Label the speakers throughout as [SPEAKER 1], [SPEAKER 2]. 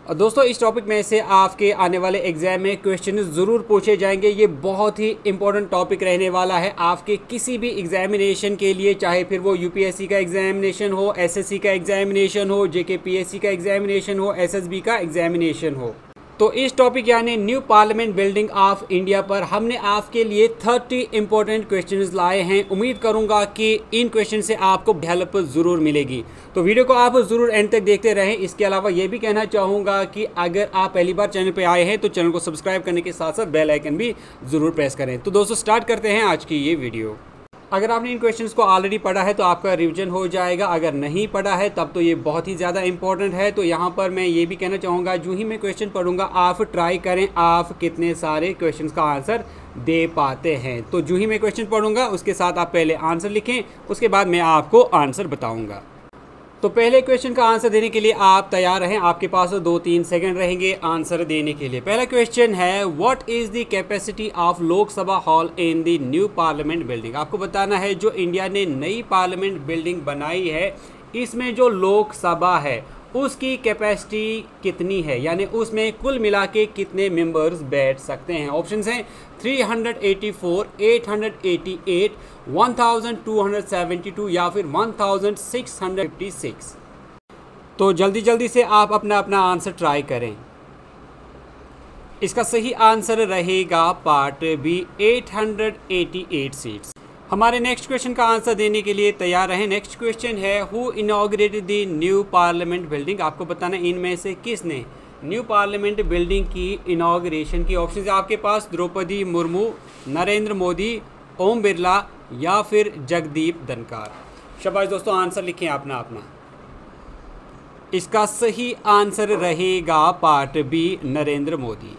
[SPEAKER 1] और दोस्तों इस टॉपिक में से आपके आने वाले एग्जाम में क्वेश्चन ज़रूर पूछे जाएंगे। ये बहुत ही इंपॉर्टेंट टॉपिक रहने वाला है आपके किसी भी एग्जामिनेशन के लिए, चाहे फिर वो यूपीएससी का एग्जामिनेशन हो, एसएससी का एग्जामिनेशन हो, जेकेपीएससी का एग्जामिनेशन हो, एसएसबी का एग्जामिनेशन हो। तो इस टॉपिक यानी new parliament building of India पर हमने आपके लिए 30 इंपॉर्टेंट क्वेश्चंस लाए हैं। उम्मीद करूंगा कि इन क्वेश्चन से आपको हेल्प ज़रूर मिलेगी, तो वीडियो को आप ज़रूर एंड तक देखते रहें। इसके अलावा ये भी कहना चाहूँगा कि अगर आप पहली बार चैनल पर आए हैं तो चैनल को सब्सक्राइब करने के साथ साथ बेल आइकन भी ज़रूर प्रेस करें। तो दोस्तों स्टार्ट करते हैं आज की ये वीडियो। अगर आपने इन क्वेश्चंस को ऑलरेडी पढ़ा है तो आपका रिवीजन हो जाएगा, अगर नहीं पढ़ा है तब तो ये बहुत ही ज़्यादा इंपॉर्टेंट है। तो यहाँ पर मैं ये भी कहना चाहूँगा, जो ही मैं क्वेश्चन पढ़ूंगा आप ट्राई करें आप कितने सारे क्वेश्चंस का आंसर दे पाते हैं। तो जो ही मैं क्वेश्चन पढ़ूंगा उसके साथ आप पहले आंसर लिखें, उसके बाद मैं आपको आंसर बताऊँगा। तो पहले क्वेश्चन का आंसर देने के लिए आप तैयार रहें, आपके पास 2-3 सेकंड रहेंगे आंसर देने के लिए। पहला क्वेश्चन है, what is the capacity of Lok Sabha hall in the new parliament building. आपको बताना है जो इंडिया ने नई पार्लियामेंट बिल्डिंग बनाई है इसमें जो लोकसभा है उसकी कैपेसिटी कितनी है, यानी उसमें कुल मिला के कितने मेंबर्स बैठ सकते हैं। ऑप्शंस हैं 384, 888, 1272 या फिर 1656। तो जल्दी जल्दी से आप अपना अपना आंसर ट्राई करें। इसका सही आंसर रहेगा पार्ट बी, 888 सीट्स। हमारे नेक्स्ट क्वेश्चन का आंसर देने के लिए तैयार रहें। नेक्स्ट क्वेश्चन है, who inaugurated the new parliament building. आपको बताना है इनमें से किसने न्यू पार्लियामेंट बिल्डिंग की इनॉग्रेशन की। ऑप्शन है आपके पास द्रौपदी मुर्मू, नरेंद्र मोदी, ओम बिरला या फिर जगदीप धनखड़। शाबाश दोस्तों, आंसर लिखें अपना अपना। इसका सही आंसर रहेगा part B, Narendra Modi.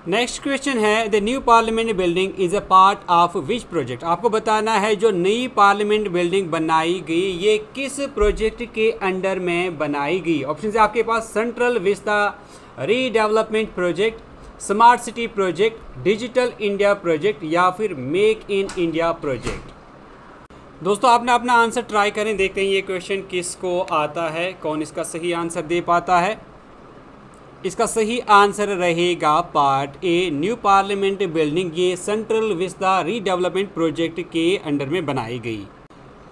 [SPEAKER 1] Next question है, the new parliament building is a part of which project. आपको बताना है जो नई पार्लियामेंट बिल्डिंग बनाई गई ये किस प्रोजेक्ट के अंडर में बनाई गई। ऑप्शन है आपके पास central vista redevelopment project, smart city project, digital India project या फिर मेक इन इंडिया प्रोजेक्ट। दोस्तों आपने अपना आंसर ट्राई करें, देखते हैं ये क्वेश्चन किसको आता है, कौन इसका सही आंसर दे पाता है। इसका सही आंसर रहेगा पार्ट ए, न्यू पार्लियामेंट बिल्डिंग ये सेंट्रल विस्ता रीडेवलपमेंट प्रोजेक्ट के अंडर में बनाई गई।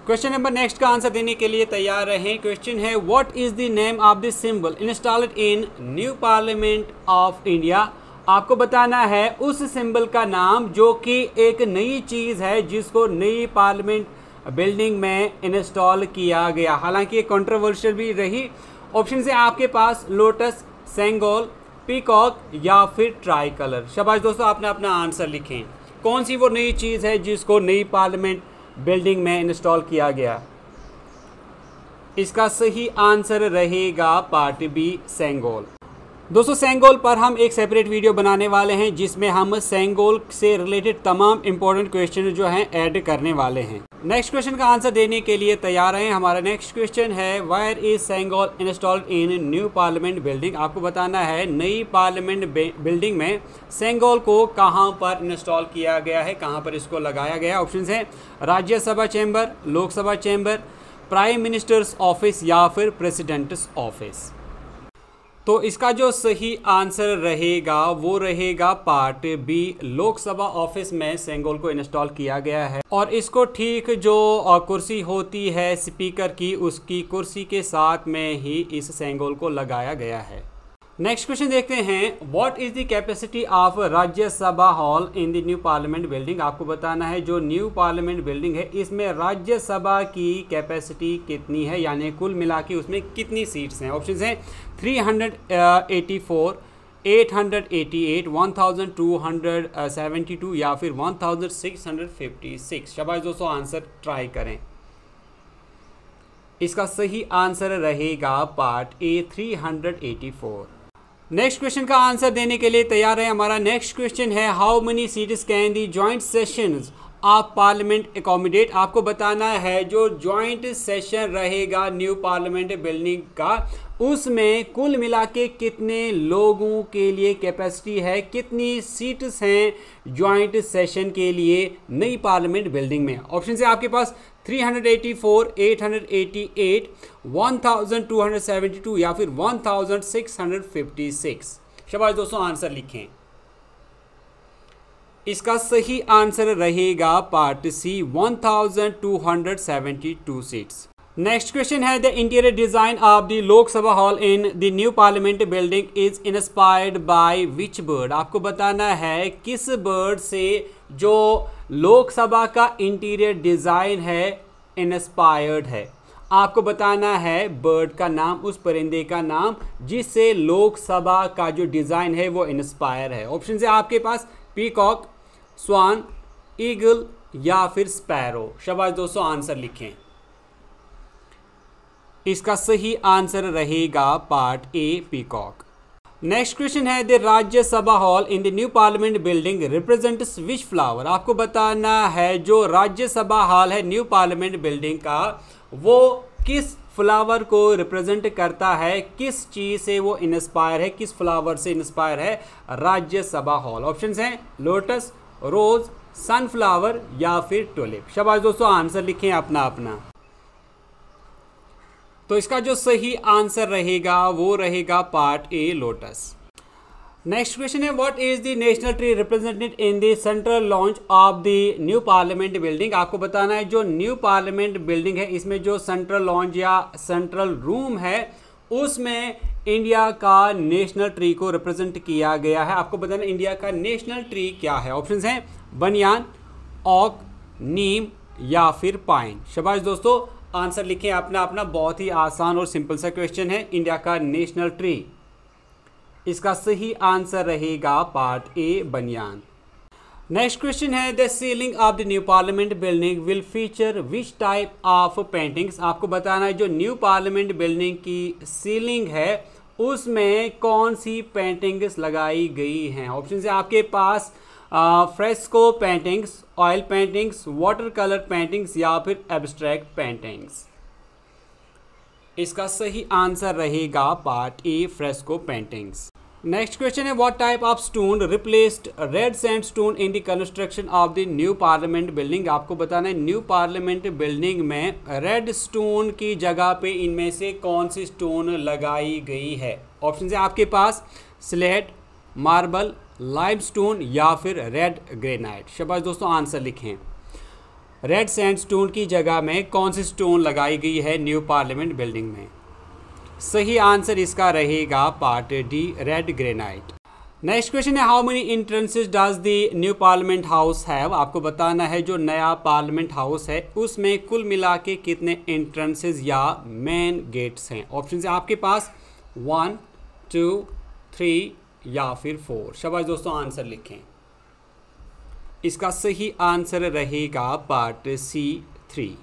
[SPEAKER 1] क्वेश्चन नंबर नेक्स्ट का आंसर देने के लिए तैयार रहें। क्वेश्चन है, what is the name of the symbol installed in new parliament of India. आपको बताना है उस सिंबल का नाम जो कि एक नई चीज़ है जिसको नई पार्लियामेंट बिल्डिंग में इंस्टॉल किया गया, हालांकि ये कंट्रोवर्शियल भी रही। ऑप्शन है आपके पास लोटस, सेंगोल, पीकॉक या फिर ट्राई कलर। शाबाश दोस्तों, आपने अपना आंसर लिखें, कौन सी वो नई चीज़ है जिसको नई पार्लियामेंट बिल्डिंग में इंस्टॉल किया गया। इसका सही आंसर रहेगा पार्ट बी, सेंगोल। दोस्तों सेंगोल पर हम एक सेपरेट वीडियो बनाने वाले हैं जिसमें हम सेंगोल से रिलेटेड तमाम इंपॉर्टेंट क्वेश्चन जो हैं ऐड करने वाले हैं। नेक्स्ट क्वेश्चन का आंसर देने के लिए तैयार हैं। हमारा नेक्स्ट क्वेश्चन है, where is Sengol installed in new parliament building. आपको बताना है नई पार्लियामेंट बिल्डिंग में सेंगोल को कहां पर इंस्टॉल किया गया है, कहां पर इसको लगाया गया। ऑप्शन है Rajya Sabha chamber, Lok Sabha chamber, prime minister's office या फिर प्रेसिडेंट्स ऑफिस। तो इसका जो सही आंसर रहेगा वो रहेगा पार्ट बी, लोकसभा ऑफिस में सेंगोल को इंस्टॉल किया गया है और इसको ठीक जो कुर्सी होती है स्पीकर की उसकी कुर्सी के साथ में ही इस सेंगोल को लगाया गया है। नेक्स्ट क्वेश्चन देखते हैं, what is the capacity of Rajya Sabha hall in the new parliament building. आपको बताना है जो न्यू पार्लियामेंट बिल्डिंग है इसमें राज्यसभा की कैपेसिटी कितनी है, यानी कुल मिला के उसमें कितनी सीट्स हैं। ऑप्शन हैं 384, 888, 1272 या फिर 1656। शाबाश दोस्तों, आंसर ट्राई करें। इसका सही आंसर रहेगा पार्ट ए, 384। नेक्स्ट क्वेश्चन का आंसर देने के लिए तैयार है। हमारा नेक्स्ट क्वेश्चन है, how many seats can the joint sessions of parliament accommodate. आपको बताना है जो जॉइंट सेशन रहेगा न्यू पार्लियामेंट बिल्डिंग का उसमें कुल मिला के कितने लोगों के लिए कैपेसिटी है, कितनी सीट्स हैं जॉइंट सेशन के लिए नई पार्लियामेंट बिल्डिंग में। ऑप्शन है आपके पास 384, 888, 1272 या फिर 1656। शाबाश दोस्तों, आंसर लिखें। इसका सही आंसर रहेगा part C, 1272 seats. Next question है, the interior design of the Lok Sabha hall in the new parliament building is inspired by which bird. आपको बताना है किस बर्ड से जो लोकसभा का इंटीरियर डिजाइन है इंस्पायर्ड है। आपको बताना है बर्ड का नाम, उस परिंदे का नाम जिससे लोकसभा का जो डिजाइन है वो इंस्पायर है। ऑप्शन है आपके पास पीकॉक, स्वान, ईगल या फिर स्पैरो। शाबाश दोस्तों, आंसर लिखें। इसका सही आंसर रहेगा part A, peacock. Next question है, the Rajya Sabha hall in the new parliament building represents which flower. आपको बताना है जो राज्यसभा हॉल है न्यू पार्लियामेंट बिल्डिंग का, वो किस फ्लावर को रिप्रेजेंट करता है, किस चीज से वो इंस्पायर है, किस फ्लावर से इंस्पायर है राज्यसभा हॉल। ऑप्शंस हैं लोटस, रोज, सनफ्लावर या फिर टुलिप। शाबाश दोस्तों, आंसर लिखें अपना अपना। तो इसका जो सही आंसर रहेगा वो रहेगा part A, lotus. Next question है, what is the national tree represented in the central lounge of the new parliament building. आपको बताना है जो न्यू पार्लियामेंट बिल्डिंग है इसमें जो सेंट्रल लॉन्च या सेंट्रल रूम है उसमें इंडिया का नेशनल ट्री को रिप्रेजेंट किया गया है। आपको बताना इंडिया का नेशनल ट्री क्या है। ऑप्शंस हैं बनियान, ओक, नीम या फिर पाइन। शाबाश दोस्तों, आंसर लिखें अपना अपना। बहुत ही आसान और सिंपल सा क्वेश्चन है। इंडिया का नेशनल ट्री, इसका सही आंसर रहेगा पार्ट ए, बनियान। नेक्स्ट क्वेश्चन है, the ceiling of the new parliament building will feature which type of paintings. आपको बताना है जो न्यू पार्लियामेंट बिल्डिंग की सीलिंग है उसमें कौन सी पेंटिंग्स लगाई गई हैं। ऑप्शन है आपके पास fresco paintings, oil paintings, water colour paintings या फिर एब्स्ट्रैक्ट पेंटिंग्स। इसका सही आंसर रहेगा part A, fresco paintings. Next question है, what type of stone replaced red sandstone in the construction of the new parliament building. आपको बताना है new parliament building में रेड स्टोन की जगह पे इनमें से कौन सी स्टोन लगाई गई है। ऑप्शन है आपके पास स्लेट, मार्बल, लाइमस्टोन या फिर रेड ग्रेनाइट। शाबाश दोस्तों, आंसर लिखें। रेड सैंडस्टोन की जगह में कौन सी स्टोन लगाई गई है न्यू पार्लियामेंट बिल्डिंग में। सही आंसर इसका रहेगा part D, red granite. Next question है, how many entrances does the new parliament house have. आपको बताना है जो नया पार्लियामेंट हाउस है उसमें कुल मिला के कितने एंट्रेंसेस या मेन गेट्स हैं। ऑप्शन है आपके पास 1, 2, 3 या फिर 4। शाबाश दोस्तों, आंसर लिखें। इसका सही आंसर रहेगा पार्ट सी, 3।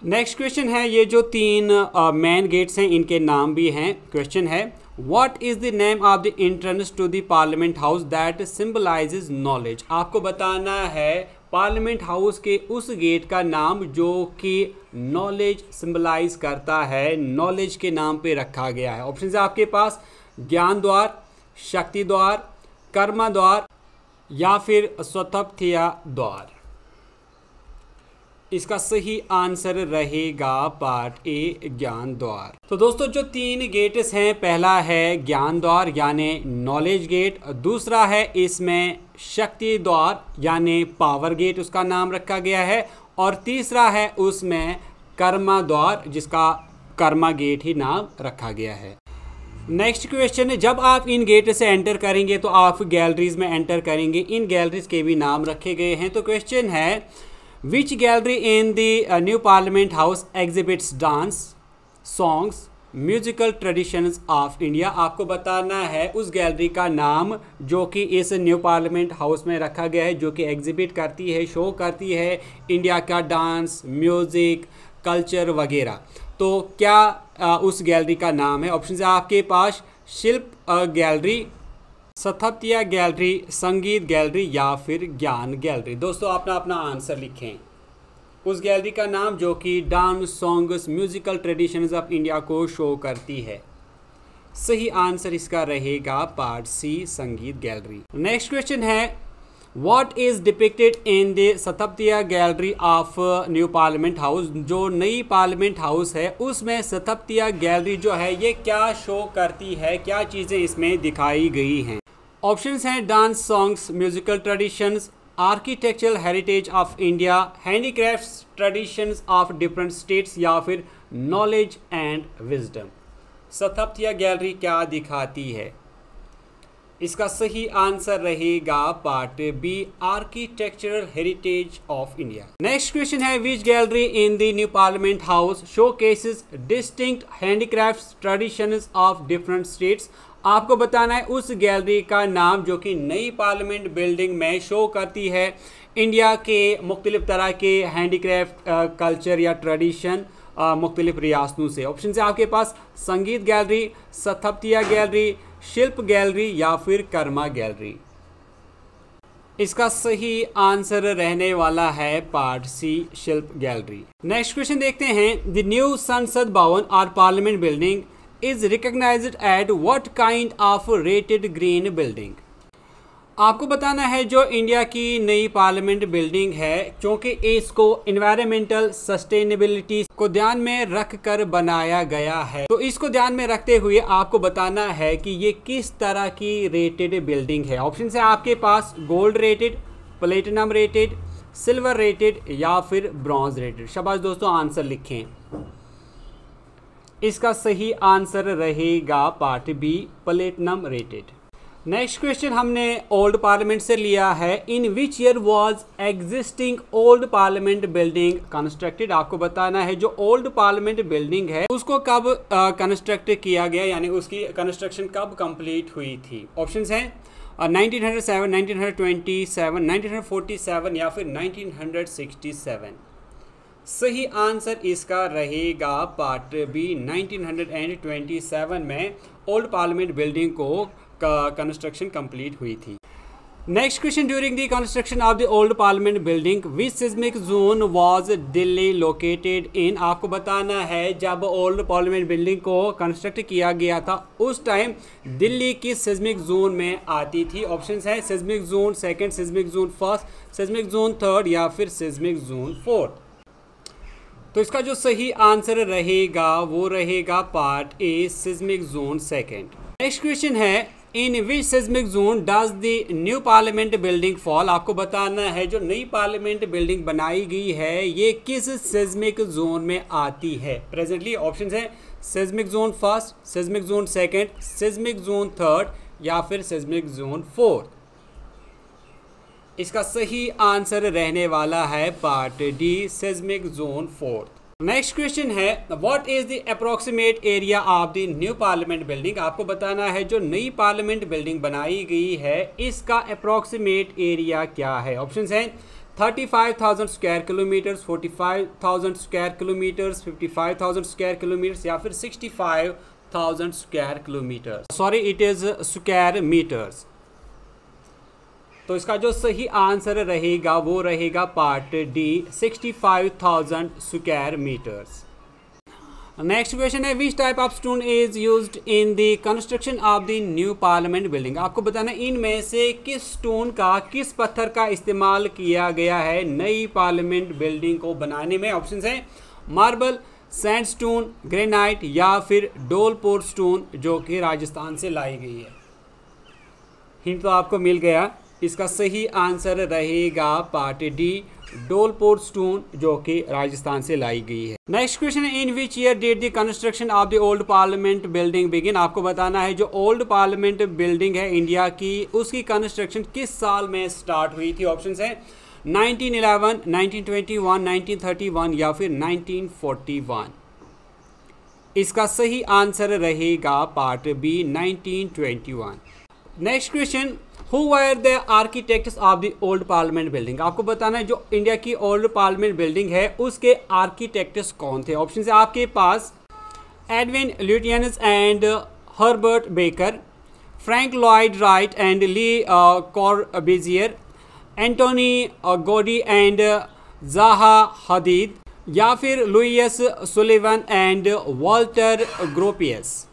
[SPEAKER 1] नेक्स्ट क्वेश्चन है, ये जो 3 मेन गेट्स हैं इनके नाम भी हैं। क्वेश्चन है, what is the name of the entrance to the parliament house that symbolises knowledge. आपको बताना है पार्लियामेंट हाउस के उस गेट का नाम जो कि नॉलेज सिंबलाइज करता है, नॉलेज के नाम पे रखा गया है। ऑप्शन है आपके पास ज्ञान द्वार, शक्ति द्वार, कर्मा द्वार या फिर स्वतंत्रता द्वार। इसका सही आंसर रहेगा पार्ट ए, ज्ञान द्वार। तो दोस्तों जो 3 गेट्स हैं, पहला है ज्ञान द्वार यानी नॉलेज गेट, दूसरा है इसमें शक्ति द्वार यानी पावर गेट उसका नाम रखा गया है, और तीसरा है उसमें कर्मा द्वार जिसका कर्मा गेट ही नाम रखा गया है। नेक्स्ट क्वेश्चन है, जब आप इन गेट से एंटर करेंगे तो आप गैलरीज में एंटर करेंगे, इन गैलरीज के भी नाम रखे गए हैं। तो क्वेश्चन है, which gallery in the new parliament house exhibits dance, songs, musical traditions of India. आपको बताना है उस गैलरी का नाम जो कि इस न्यू पार्लियामेंट हाउस में रखा गया है, जो कि एग्जिबिट करती है, शो करती है इंडिया का डांस, म्यूज़िक, कल्चर वगैरह। तो क्या उस गैलरी का नाम है। ऑप्शन है आपके पास शिल्प गैलरी, स्थापत्य गैलरी, संगीत गैलरी या फिर ज्ञान गैलरी। दोस्तों अपना अपना आंसर लिखें। उस गैलरी का नाम जो कि dance, songs, musical traditions of India को शो करती है। सही आंसर इसका रहेगा part C, Sangeet gallery. Next question है, What is depicted in the Satpatiya gallery of new parliament house? जो नई पार्लियामेंट हाउस है उसमें सतपतिया गैलरी जो है ये क्या शो करती है, क्या चीज़ें इसमें दिखाई गई हैं? ऑप्शंस हैं dance, songs, musical traditions, architectural heritage of India, handicrafts traditions of different states या फिर knowledge and wisdom. Satpatiya gallery क्या दिखाती है? इसका सही आंसर रहेगा part B, architectural heritage of India. Next question है which gallery in the new parliament house showcases distinctive handicrafts traditions of different states? आपको बताना है उस गैलरी का नाम जो कि नई पार्लियामेंट बिल्डिंग में शो करती है इंडिया के मुख्तलिफ तरह के हैंडीक्राफ्ट कल्चर या ट्रेडिशन मुख्तलिफ रियासतों से। ऑप्शन है आपके पास संगीत गैलरी, सतपतिया गैलरी, शिल्प गैलरी या फिर कर्मा गैलरी। इसका सही आंसर रहने वाला है पार्ट सी, शिल्प गैलरी। नेक्स्ट क्वेश्चन देखते हैं, द न्यू संसद भवन और parliament building is recognised at what kind of rated green building? आपको बताना है जो इंडिया की नई पार्लियामेंट बिल्डिंग है क्योंकि इसको इन्वायरमेंटल सस्टेनेबिलिटी को ध्यान में रख कर बनाया गया है, तो इसको ध्यान में रखते हुए आपको बताना है कि ये किस तरह की रेटेड बिल्डिंग है। ऑप्शन है आपके पास gold rated, platinum rated, silver rated या फिर ब्रॉन्ज रेटेड। शाबाश दोस्तों, आंसर लिखें। इसका सही आंसर रहेगा part B, platinum rated. Next question हमने ओल्ड पार्लियामेंट से लिया है, in which year was existing old parliament building constructed? आपको बताना है जो ओल्ड पार्लियामेंट बिल्डिंग है उसको कब कंस्ट्रक्ट किया गया, यानी उसकी कंस्ट्रक्शन कब कंप्लीट हुई थी। ऑप्शंस हैं 1907, 1927, 1947 या फिर 1967। सही आंसर इसका रहेगा पार्ट बी, 1927 में ओल्ड पार्लियामेंट बिल्डिंग को कंस्ट्रक्शन कंप्लीट हुई थी। Next question, during the construction of the old parliament building which seismic zone was Delhi located in? आपको बताना है जब ओल्ड पार्लियामेंट बिल्डिंग को कंस्ट्रक्ट किया गया था उस टाइम दिल्ली किस सिस्मिक जोन में आती थी। ऑप्शंस है seismic zone second, seismic zone first, seismic zone third या फिर सिस्मिक जोन फोर्थ। तो इसका जो सही आंसर रहेगा वो रहेगा part A, seismic zone second. Next question है, in which seismic zone does the new parliament building fall? आपको बताना है जो नई पार्लियामेंट बिल्डिंग बनाई गई है ये किस सिस्मिक जोन में आती है प्रेजेंटली। ऑप्शंस है seismic zone first, seismic zone second, seismic zone third या फिर सिस्मिक जोन फोर्थ। इसका सही आंसर रहने वाला है part D, seismic zone fourth. Next question है, what is the approximate area of the new parliament building? आपको बताना है जो नई पार्लियामेंट बिल्डिंग बनाई गई है इसका अप्रोक्सीमेट एरिया क्या है। ऑप्शंस हैं 35,000 square kilometres, 45,000 square kilometres, 55,000 square kilometres या फिर 65,000 square kilometres. Sorry, it is square metres. तो इसका जो सही आंसर रहेगा वो रहेगा part D, 65,000 square metres. Next question है, which type of stone is used in the construction of the new parliament building? आपको बताना इनमें से किस स्टोन का, किस पत्थर का इस्तेमाल किया गया है नई पार्लियामेंट बिल्डिंग को बनाने में। ऑप्शंस हैं मार्बल, सैंडस्टोन, ग्रेनाइट या फिर डोलपोर स्टोन जो कि राजस्थान से लाई गई है। हिंट तो आपको मिल गया। इसका सही आंसर रहेगा पार्ट डी, डोलपोर स्टोन जो कि राजस्थान से लाई गई है। नेक्स्ट क्वेश्चन है, in which year did the construction of the old parliament building begin? आपको बताना है जो ओल्ड पार्लियामेंट बिल्डिंग है इंडिया की उसकी कंस्ट्रक्शन किस साल में स्टार्ट हुई थी। ऑप्शंस हैं 1911, 1921, 1931 या फिर 1941। इसका सही आंसर रहेगा part B, 1921। Next question, who were the architects of the old parliament building? आपको बताना है जो इंडिया की ओल्ड पार्लियामेंट बिल्डिंग है उसके आर्किटेक्ट्स कौन थे। ऑप्शन है आपके पास Edwin Lutyens and Herbert Baker, Frank Lloyd Wright and Le Corbusier, Antoni Gaudi and Zaha Hadid या फिर Louis Sullivan and Walter Gropius.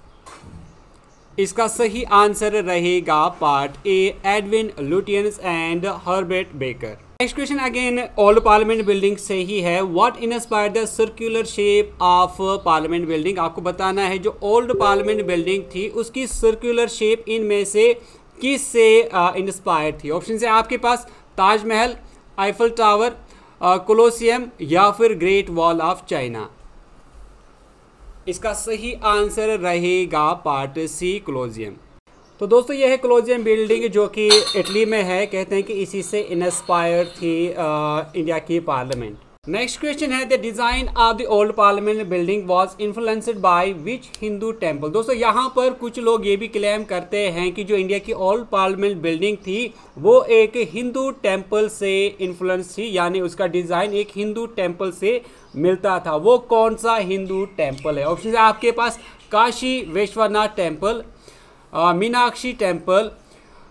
[SPEAKER 1] इसका सही आंसर रहेगा part A, Edwin Lutyens and Herbert Baker. Next question again old parliament building से ही है। What inspired the circular shape of parliament building? आपको बताना है जो ओल्ड पार्लियामेंट बिल्डिंग थी उसकी सर्कुलर शेप इनमें से किस से इंस्पायर थी? ऑप्शन है आपके पास ताजमहल, आईफल टावर, कोलोसियम या फिर ग्रेट वॉल ऑफ चाइना। इसका सही आंसर रहेगा पार्ट सी, कोलोसियम। तो दोस्तों यह है कोलोसियम बिल्डिंग जो कि इटली में है। कहते हैं कि इसी से इंस्पायर थी इंडिया की पार्लियामेंट। नेक्स्ट क्वेश्चन है the design of the old parliament building was influenced by which Hindu temple? दोस्तों यहाँ पर कुछ लोग ये भी क्लेम करते हैं कि जो इंडिया की ओल्ड पार्लियामेंट बिल्डिंग थी वो एक हिंदू टेम्पल से इन्फ्लुएंस थी, यानी उसका डिजाइन एक हिंदू टेम्पल से मिलता था। वो कौन सा हिंदू टेम्पल है? ऑप्शन है आपके पास Kashi Vishwanath temple, Meenakshi temple,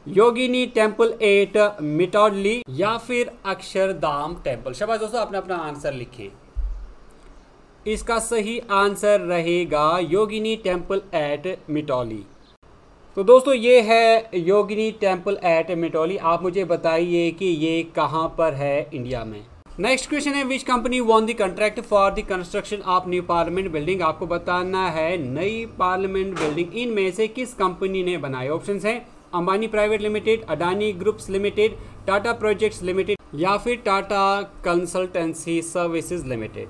[SPEAKER 1] Yogini temple at Mitaoli या फिर अक्षरधाम टेम्पल। शाबाश दोस्तों, अपना अपना आंसर लिखें। इसका सही आंसर रहेगा योगिनी टेम्पल एट मिटौली। तो दोस्तों ये है योगिनी टेम्पल एट मिटौली। आप मुझे बताइए कि ये कहाँ पर है इंडिया में। नेक्स्ट क्वेश्चन है which company won the contract for the construction of new parliament building? आपको बताना है नई पार्लियामेंट बिल्डिंग इनमें से किस कंपनी ने बनाई? ऑप्शंस हैं Ambani private limited, Adani groups limited, Tata projects limited या फिर टाटा कंसल्टेंसी सर्विसेज लिमिटेड।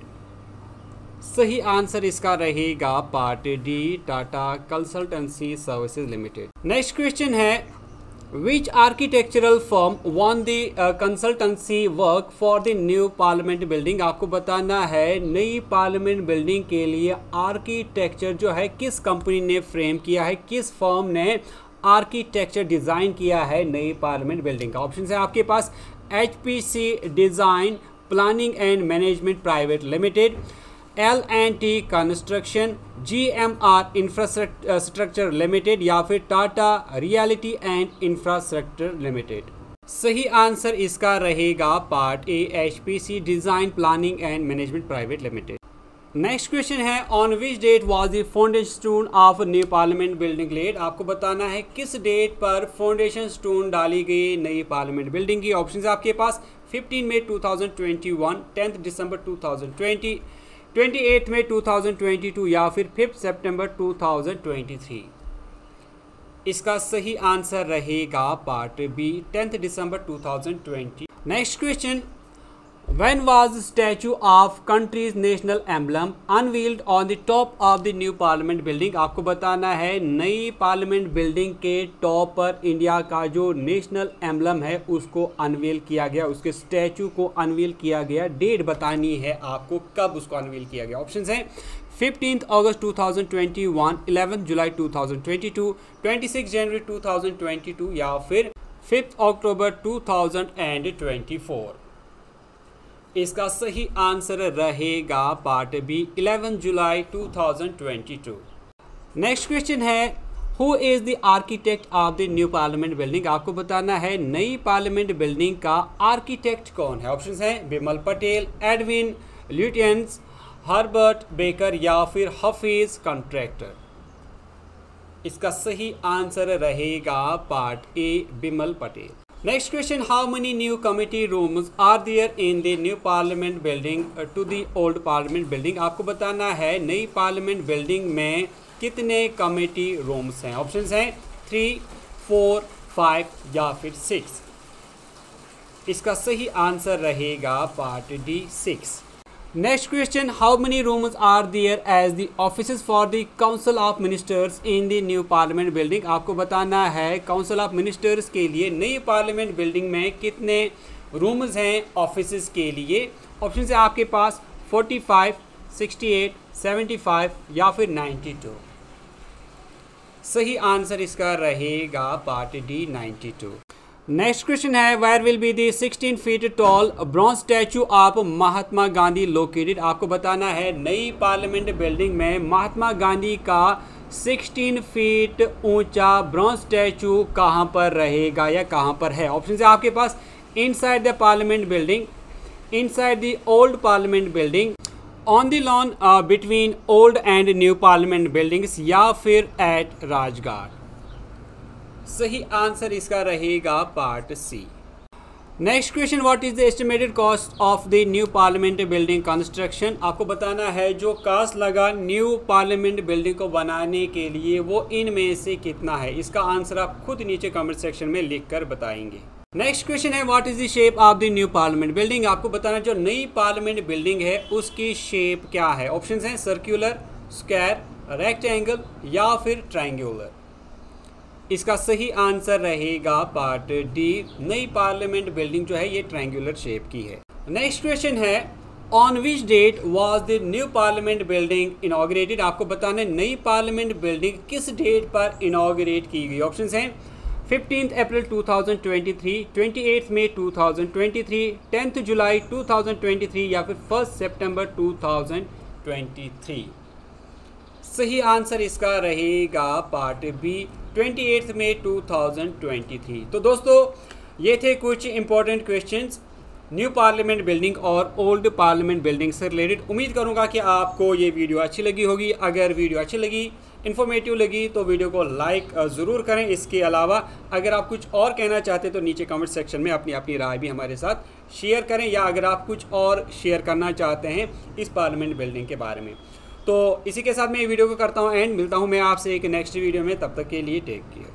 [SPEAKER 1] सही आंसर इसका रहेगा part D, Tata consultancy services limited. Next question है Which architectural firm won the consultancy work for the new parliament building? आपको बताना है नई पार्लियामेंट बिल्डिंग के लिए आर्किटेक्चर जो है किस कंपनी ने फ्रेम किया है, किस फर्म ने आर्किटेक्चर डिज़ाइन किया है नई पार्लियामेंट बिल्डिंग का? ऑप्शन है आपके पास HPC design planning and management private limited, L&T construction, GMR infrastructure limited या फिर Tata realty and infrastructure limited. सही आंसर इसका रहेगा part A, HPC design planning and management private limited. Next question है on which date was the foundation stone of new parliament building laid? आपको बताना है किस डेट पर फाउंडेशन स्टोन डाली गई नई पार्लियामेंट बिल्डिंग की? ऑप्शन आपके पास 15 मई 2021, 10 दिसंबर 2020, 28 मई 2022 या फिर 5 सितंबर 2023। इसका सही आंसर रहेगा पार्ट बी, 10 दिसंबर 2020। Next question When was the statue of country's national emblem unveiled on the top of the new parliament building? आपको बताना है नई पार्लियामेंट बिल्डिंग के टॉप पर इंडिया का जो नेशनल एम्बलम है उसको अनवील किया गया, उसके स्टैचू को अनवील किया गया। डेट बतानी है आपको कब उसको अनवील किया गया। ऑप्शंस हैं 15 अगस्त 2021, 11 जुलाई 2022, 26 जनवरी 2022 या फिर 5 अक्टूबर 2024। इसका सही आंसर रहेगा पार्ट बी, 11 जुलाई 2022। नेक्स्ट क्वेश्चन है who is the architect of the new parliament building? आपको बताना है नई पार्लियामेंट बिल्डिंग का आर्किटेक्ट कौन है? ऑप्शंस हैं Bimal Patel, Edwin Lutyens, Herbert Baker या फिर हफीज कॉन्ट्रैक्टर। इसका सही आंसर रहेगा part A, Bimal Patel. Next question how many new committee rooms are there in the new parliament building to the old parliament building? आपको बताना है नई पार्लियामेंट बिल्डिंग में कितने कमेटी रूम्स हैं? ऑप्शंस हैं 3, 4, 5 या फिर 6। इसका सही आंसर रहेगा part D, 6। Next question how many rooms are there as the offices for the council of ministers in the new parliament building? आपको बताना है काउंसिल ऑफ मिनिस्टर्स के लिए नई पार्लियामेंट बिल्डिंग में कितने रूम्स हैं ऑफिसेज के लिए? ऑप्शन है आपके पास 45, 68, 75 या फिर 92। सही आंसर इसका रहेगा पार्ट डी, 92। नेक्स्ट क्वेश्चन है where will be the 16 feet tall bronze statue of Mahatma Gandhi located? आपको बताना है नई पार्लियामेंट बिल्डिंग में महात्मा गांधी का 16 फीट ऊंचा ब्रॉन्ज स्टैचू कहां पर रहेगा या कहां पर है? ऑप्शन है आपके पास inside the parliament building, inside the old parliament building, on the lawn between old and new parliament buildings या फिर एट राजघाट। सही आंसर इसका रहेगा part C. Next question, what is the estimated cost of the new parliament building construction. आपको बताना है जो cost लगा न्यू पार्लियामेंट बिल्डिंग को बनाने के लिए वो इनमें से कितना है। इसका आंसर आप खुद नीचे कमेंट सेक्शन में लिख कर बताएंगे। नेक्स्ट क्वेश्चन है, what is the shape of the new parliament building. आपको बताना जो नई पार्लियामेंट बिल्डिंग है उसकी शेप क्या है। ऑप्शंस हैं सर्कुलर, स्क्वायर, रेक्टेंगल या फिर ट्रायंगुलर। इसका सही आंसर रहेगा पार्ट डी, नई पार्लियामेंट बिल्डिंग जो है ये ट्रायंगुलर शेप की है। नेक्स्ट क्वेश्चन है, on which date was the new parliament building inaugurated. आपको बताना है नई पार्लियामेंट बिल्डिंग किस डेट पर इनॉग्रेट की गई। ऑप्शंस हैं 15 अप्रैल 2023, 28 मई 2023, 10 जुलाई 2023 या फिर 1 सितंबर 2023। सही आंसर इसका रहेगा पार्ट बी, 28 मई 2023। तो दोस्तों ये थे कुछ important questions new parliament building और ओल्ड पार्लियामेंट बिल्डिंग से रिलेटेड। उम्मीद करूंगा कि आपको ये वीडियो अच्छी लगी होगी। अगर वीडियो अच्छी लगी, इन्फॉर्मेटिव लगी तो वीडियो को लाइक ज़रूर करें। इसके अलावा अगर आप कुछ और कहना चाहते हैं तो नीचे कमेंट सेक्शन में अपनी राय भी हमारे साथ शेयर करें, या अगर आप कुछ और शेयर करना चाहते हैं इस पार्लियामेंट बिल्डिंग के बारे में। तो इसी के साथ मैं ये वीडियो को करता हूँ एंड मिलता हूँ मैं आपसे एक नेक्स्ट वीडियो में। तब तक के लिए टेक केयर।